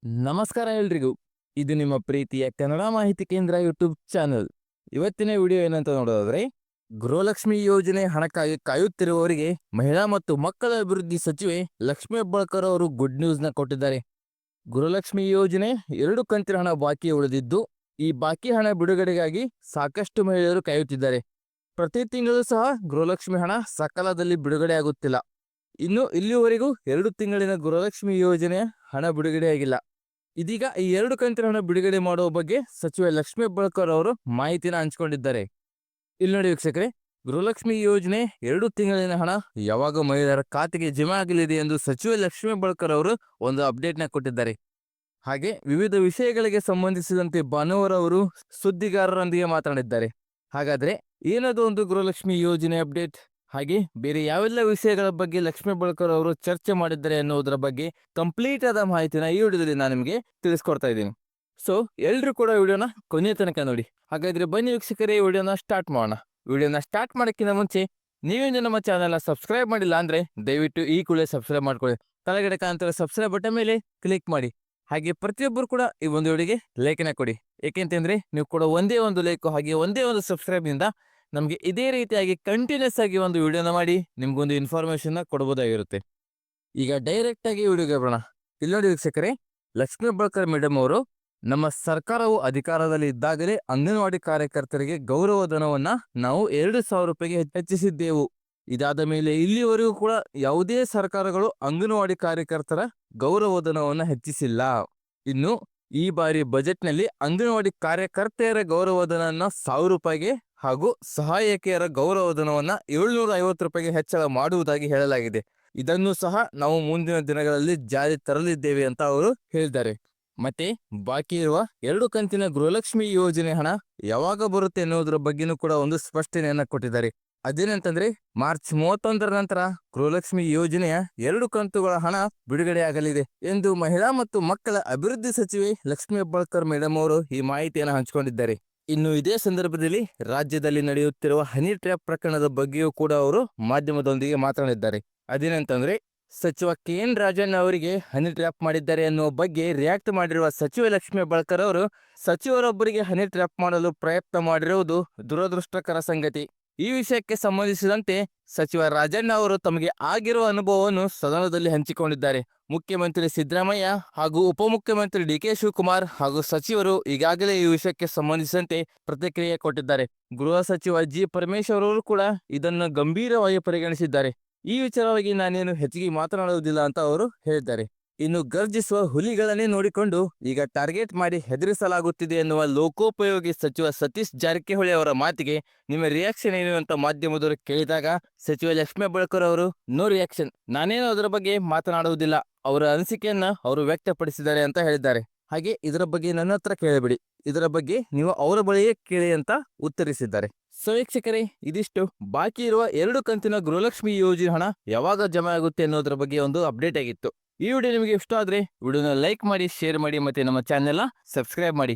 ನಮಸ್ಕಾರ ಎಲ್ರಿಗೂ. ಇದು ನಿಮ್ಮ ಪ್ರೀತಿಯ ಕನ್ನಡ ಮಾಹಿತಿ ಕೇಂದ್ರ ಯೂಟ್ಯೂಬ್ ಚಾನೆಲ್. ಇವತ್ತಿನ ವಿಡಿಯೋ ಏನಂತ ನೋಡೋದಾದ್ರೆ, ಗೃಹಲಕ್ಷ್ಮಿ ಯೋಜನೆ ಹಣಕ್ಕಾಗಿ ಕಾಯುತ್ತಿರುವವರಿಗೆ ಮಹಿಳಾ ಮತ್ತು ಮಕ್ಕಳ ಅಭಿವೃದ್ಧಿ ಸಚಿವೆ ಲಕ್ಷ್ಮೀ ಹೆಬ್ಬಾಳ್ಕರ್ ಅವರು ಗುಡ್ ನ್ಯೂಸ್ನ ಕೊಟ್ಟಿದ್ದಾರೆ. ಗೃಹಲಕ್ಷ್ಮಿ ಯೋಜನೆ 2 ಕಂತಿನ ಹಣ ಬಾಕಿ ಉಳಿದಿದ್ದು, ಈ ಬಾಕಿ ಹಣ ಬಿಡುಗಡೆಗಾಗಿ ಸಾಕಷ್ಟು ಮಹಿಳೆಯರು ಕಾಯುತ್ತಿದ್ದಾರೆ. ಪ್ರತಿ ತಿಂಗಳು ಸಹ ಗೃಹಲಕ್ಷ್ಮಿ ಹಣ ಸಕಾಲದಲ್ಲಿ ಬಿಡುಗಡೆಯಾಗುತ್ತಿಲ್ಲ. ಇನ್ನು ಇಲ್ಲಿವರೆಗೂ 2 ತಿಂಗಳಿನ ಗೃಹಲಕ್ಷ್ಮಿ ಯೋಜನೆಯ ಹಣ ಬಿಡುಗಡೆಯಾಗಿಲ್ಲ. ಇದೀಗ ಈ 2 ಕಂತಿನ ಹಣ ಬಿಡುಗಡೆ ಮಾಡುವ ಬಗ್ಗೆ ಸಚಿವೆ ಲಕ್ಷ್ಮೀ ಹೆಬ್ಬಾಳ್ಕರ್ ಅವರು ಮಾಹಿತಿನ ಹಂಚಿಕೊಂಡಿದ್ದಾರೆ. ಇಲ್ಲಿ ನೋಡಿ ವೀಕ್ಷಕರೇ, ಗೃಹಲಕ್ಷ್ಮಿ ಯೋಜನೆ 2 ತಿಂಗಳಿನ ಹಣ ಯಾವಾಗ ಮಹಿಳೆಯರ ಖಾತೆಗೆ ಜಮಾ ಆಗಲಿದೆ ಎಂದು ಸಚಿವೆ ಲಕ್ಷ್ಮೀ ಹೆಬ್ಬಾಳ್ಕರ್ ಅವರು ಒಂದು ಅಪ್ಡೇಟ್ನ ಕೊಟ್ಟಿದ್ದಾರೆ. ಹಾಗೆ ವಿವಿಧ ವಿಷಯಗಳಿಗೆ ಸಂಬಂಧಿಸಿದಂತೆ ಭಾನುವಾರ ಅವರು ಸುದ್ದಿಗಾರರೊಂದಿಗೆ ಮಾತನಾಡಿದ್ದಾರೆ. ಹಾಗಾದ್ರೆ ಏನದು ಒಂದು ಗೃಹಲಕ್ಷ್ಮಿ ಯೋಜನೆ ಅಪ್ಡೇಟ್, ಹಾಗೆ ಬೇರೆ ಯಾವೆಲ್ಲ ವಿಷಯಗಳ ಬಗ್ಗೆ ಲಕ್ಷ್ಮೀ ಹೆಬ್ಬಾಳ್ಕರ್ ಅವರು ಚರ್ಚೆ ಮಾಡಿದ್ದಾರೆ ಅನ್ನೋದರ ಬಗ್ಗೆ ಕಂಪ್ಲೀಟ್ ಆದ ಮಾಹಿತಿನ ಈ ವಿಡಿಯೋದಲ್ಲಿ ನಾನು ನಿಮಗೆ ತಿಳಿಸ್ಕೊಡ್ತಾ ಇದ್ದೀನಿ. ಸೊ ಎಲ್ಲರೂ ಕೂಡ ವಿಡಿಯೋನ ಕೊನೆಯ ತನಕ ನೋಡಿ. ಹಾಗಾದ್ರೆ ಬನ್ನಿ ವೀಕ್ಷಕರೇ, ವಿಡಿಯೋನ ಸ್ಟಾರ್ಟ್ ಮಾಡೋಣ. ವಿಡಿಯೋನ ಸ್ಟಾರ್ಟ್ ಮಾಡೋಕ್ಕಿಂತ ಮುಂಚೆ ನೀವೇನು ನಮ್ಮ ಚಾನಲ್ನ ಸಬ್ಸ್ಕ್ರೈಬ್ ಮಾಡಿಲ್ಲ ಅಂದ್ರೆ ದಯವಿಟ್ಟು ಈ ಕೂಡಲೇ ಸಬ್ಸ್ಕ್ರೈಬ್ ಮಾಡ್ಕೊಳ್ಳಿ. ಕೆಳಗಡೆ ಕಾಣ್ತಿರೋ ಸಬ್ಸ್ಕ್ರೈಬ್ ಬಟನ್ ಮೇಲೆ ಕ್ಲಿಕ್ ಮಾಡಿ. ಹಾಗೆ ಪ್ರತಿಯೊಬ್ಬರು ಕೂಡ ಈ ಒಂದು ವಿಡಿಯೋಗೆ ಲೈಕ್ನ ಕೊಡಿ. ಏಕೆಂತಂದ್ರೆ ನೀವು ಕೂಡ ಒಂದೇ ಒಂದು ಲೈಕ್ ಹಾಗೆ ಒಂದೇ ಒಂದು ಸಬ್ಸ್ಕ್ರೈಬ್ ನಿಂದ ನಮಗೆ ಇದೇ ರೀತಿಯಾಗಿ ಕಂಟಿನ್ಯೂಸ್ ಆಗಿ ಒಂದು ವಿಡಿಯೋನ ಮಾಡಿ ನಿಮ್ಗೊಂದು ಇನ್ಫಾರ್ಮೇಶನ್ ಕೊಡಬಹುದಾಗಿರುತ್ತೆ. ಈಗ ಡೈರೆಕ್ಟ್ ಆಗಿ ವಿಡಿಯೋಗೆ ಬರೋಣ. ಇಲ್ಲಿ ನೋಡಿ ವೀಕ್ಷಕರೇ, ಲಕ್ಷ್ಮೀ ಹೆಬ್ಬಾಳ್ಕರ್ ಮೇಡಮ್ ಅವರು, ನಮ್ಮ ಸರ್ಕಾರವು ಅಧಿಕಾರದಲ್ಲಿ ಇದ್ದಾಗಲೇ ಅಂಗನವಾಡಿ ಕಾರ್ಯಕರ್ತರಿಗೆ ಗೌರವಧನವನ್ನ ನಾವು 2,000 ರೂಪಾಯಿಗೆ ಹೆಚ್ಚಿಸಿದ್ದೆವು. ಇದಾದ ಮೇಲೆ ಇಲ್ಲಿವರೆಗೂ ಕೂಡ ಯಾವುದೇ ಸರ್ಕಾರಗಳು ಅಂಗನವಾಡಿ ಕಾರ್ಯಕರ್ತರ ಗೌರವಧನವನ್ನ ಹೆಚ್ಚಿಸಿಲ್ಲ. ಇನ್ನು ಈ ಬಾರಿ ಬಜೆಟ್ನಲ್ಲಿ ಅಂಗನವಾಡಿ ಕಾರ್ಯಕರ್ತೆಯರ ಗೌರವಧನ 1,000 ರೂಪಾಯಿಗೆ ಹಾಗೂ ಸಹಾಯಕಿಯರ ಗೌರವಧನವನ್ನ 750 ರೂಪಾಯಿಗೆ ಹೆಚ್ಚಳ ಮಾಡುವುದಾಗಿ ಹೇಳಲಾಗಿದೆ. ಇದನ್ನು ಸಹ ನಾವು ಮುಂದಿನ ದಿನಗಳಲ್ಲಿ ಜಾರಿ ತರಲಿದ್ದೇವೆ ಅಂತ ಅವರು ಹೇಳಿದ್ದಾರೆ. ಮತ್ತೆ ಬಾಕಿ ಇರುವ 2 ಕಂತಿನ ಗೃಹಲಕ್ಷ್ಮಿ ಯೋಜನೆ ಹಣ ಯಾವಾಗ ಬರುತ್ತೆ ಎನ್ನುವುದರ ಬಗ್ಗೆನೂ ಕೂಡ ಒಂದು ಸ್ಪಷ್ಟನೆಯನ್ನ ಕೊಟ್ಟಿದ್ದಾರೆ. ಅದೇನಂತಂದ್ರೆ ಮಾರ್ಚ್ 31ರ ನಂತರ ಗೃಹಲಕ್ಷ್ಮಿ ಯೋಜನೆಯ 2 ಕಂತುಗಳ ಹಣ ಬಿಡುಗಡೆಯಾಗಲಿದೆ ಎಂದು ಮಹಿಳಾ ಮತ್ತು ಮಕ್ಕಳ ಅಭಿವೃದ್ಧಿ ಸಚಿವೆ ಲಕ್ಷ್ಮೀ ಹೆಬ್ಬಾಳ್ಕರ್ ಮೇಡಮ್ ಅವರು ಈ ಮಾಹಿತಿಯನ್ನು ಹಂಚಿಕೊಂಡಿದ್ದಾರೆ. ಇನ್ನು ಇದೇ ಸಂದರ್ಭದಲ್ಲಿ ರಾಜ್ಯದಲ್ಲಿ ನಡೆಯುತ್ತಿರುವ ಹನಿ ಟ್ರ್ಯಾಪ್ ಪ್ರಕರಣದ ಬಗ್ಗೆಯೂ ಕೂಡ ಅವರು ಮಾಧ್ಯಮದೊಂದಿಗೆ ಮಾತನಾಡಿದ್ದಾರೆ. ಅದೇನಂತಂದ್ರೆ, ಸಚಿವ KN ರಾಜಣ್ಣ ಅವರಿಗೆ ಹನಿ ಟ್ರ್ಯಾಪ್ ಮಾಡಿದ್ದಾರೆ ಎನ್ನುವ ಬಗ್ಗೆ ರಿಯಾಕ್ಟ್ ಮಾಡಿರುವ ಸಚಿವೆ ಲಕ್ಷ್ಮೀ ಹೆಬ್ಬಾಳ್ಕರ್ ಅವರು, ಸಚಿವರೊಬ್ಬರಿಗೆ ಹನಿ ಟ್ರ್ಯಾಪ್ ಮಾಡಲು ಪ್ರಯತ್ನ ಮಾಡಿರುವುದು ದುರದೃಷ್ಟಕರ ಸಂಗತಿ. ಈ ವಿಷಯಕ್ಕೆ ಸಂಬಂಧಿಸಿದಂತೆ ಸಚಿವ ರಾಜಣ್ಣ ಅವರು ತಮಗೆ ಆಗಿರುವ ಅನುಭವವನ್ನು ಸದನದಲ್ಲಿ ಹಂಚಿಕೊಂಡಿದ್ದಾರೆ. ಮುಖ್ಯಮಂತ್ರಿ ಸಿದ್ದರಾಮಯ್ಯ ಹಾಗೂ ಉಪಮುಖ್ಯಮಂತ್ರಿ DK ಶಿವಕುಮಾರ್ ಹಾಗೂ ಸಚಿವರು ಈಗಾಗಲೇ ಈ ವಿಷಯಕ್ಕೆ ಸಂಬಂಧಿಸಿದಂತೆ ಪ್ರತಿಕ್ರಿಯೆ ಕೊಟ್ಟಿದ್ದಾರೆ. ಗೃಹ ಸಚಿವ G ಪರಮೇಶ್ವರ್ ಅವರು ಕೂಡ ಇದನ್ನು ಗಂಭೀರವಾಗಿ ಪರಿಗಣಿಸಿದ್ದಾರೆ. ಈ ವಿಚಾರವಾಗಿ ನಾನೇನು ಹೆಚ್ಚಿಗೆ ಮಾತನಾಡುವುದಿಲ್ಲ ಅಂತ ಅವರು ಹೇಳಿದ್ದಾರೆ. ಇನ್ನು ಗರ್ಜಿಸುವ ಹುಲಿಗಳನ್ನೇ ನೋಡಿಕೊಂಡು ಈಗ ಟಾರ್ಗೆಟ್ ಮಾಡಿ ಹೆದರಿಸಲಾಗುತ್ತಿದೆ ಎನ್ನುವ ಲೋಕೋಪಯೋಗಿ ಸಚಿವ ಸತೀಶ್ ಜಾರಕಿಹೊಳಿ ಅವರ ಮಾತಿಗೆ ನಿಮ್ಮ ರಿಯಾಕ್ಷನ್ ಏನು ಅಂತ ಮಾಧ್ಯಮದವರು ಕೇಳಿದಾಗ ಸಚಿವ ಲಕ್ಷ್ಮೀ ಹೆಬ್ಬಾಳ್ಕರ್ ಅವರು ನೋ ರಿಯಾಕ್ಷನ್, ನಾನೇನು ಅದರ ಬಗ್ಗೆ ಮಾತನಾಡುವುದಿಲ್ಲ, ಅವರ ಅನಿಸಿಕೆಯನ್ನ ಅವರು ವ್ಯಕ್ತಪಡಿಸಿದ್ದಾರೆ ಅಂತ ಹೇಳಿದ್ದಾರೆ. ಹಾಗೆ ಇದರ ಬಗ್ಗೆ ನನ್ನ ಹತ್ರ ಕೇಳಬೇಡಿ, ಇದರ ಬಗ್ಗೆ ನೀವು ಅವರ ಬಳಿಯೇ ಕೇಳಿ ಅಂತ ಉತ್ತರಿಸಿದ್ದಾರೆ. ಸೊ ವೀಕ್ಷಕರೇ, ಇದಿಷ್ಟು ಬಾಕಿ ಇರುವ 2 ಕಂತಿನ ಗೃಹಲಕ್ಷ್ಮಿ ಯೋಜನೆ ಹಣ ಯಾವಾಗ ಜಮಾ ಆಗುತ್ತೆ ಅನ್ನೋದ್ರ ಬಗ್ಗೆ ಒಂದು ಅಪ್ಡೇಟ್ ಆಗಿತ್ತು. ಈ ವಿಡಿಯೋ ನಿಮಗೆ ಇಷ್ಟ ಆದ್ರೆ ವಿಡಿಯೋನ ಲೈಕ್ ಮಾಡಿ, ಶೇರ್ ಮಾಡಿ, ಮತ್ತೆ ನಮ್ಮ ಚಾನೆಲ್ನ ಸಬ್ಸ್ಕ್ರೈಬ್ ಮಾಡಿ.